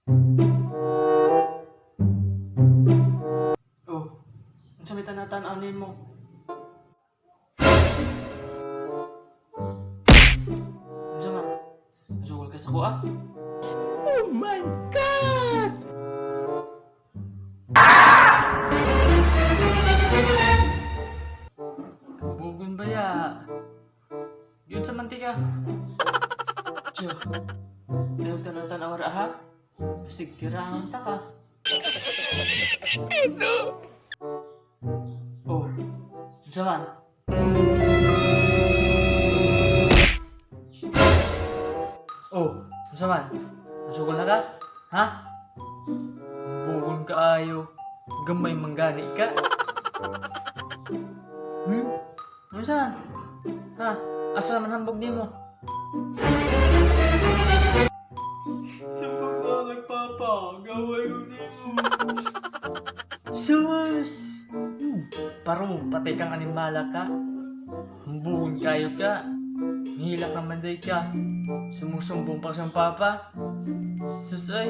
Oh, unsa may tanatan-aw nimo? Unsa man? Nasugol ka sa kuha? Oh my God! Bugon ba ya? Yun sa mantika. Tiyo, ayaw tanatan-aw ra ha? Bisig tirahan ta ka. Oh, unsa man? Oh, unsa man? Nasugol na ka? Ha? Bugon ka ayo. Gamay manggani ka. Unsa man? Ha? Asa man hambog nimo? Sambog na nagpapa, gaway ko nimo. Sus! Parang patay kang animala ka. Humbugon kayo ka. Hila ka manday ka. Sumusumbong pa siyang papa. Sus ay.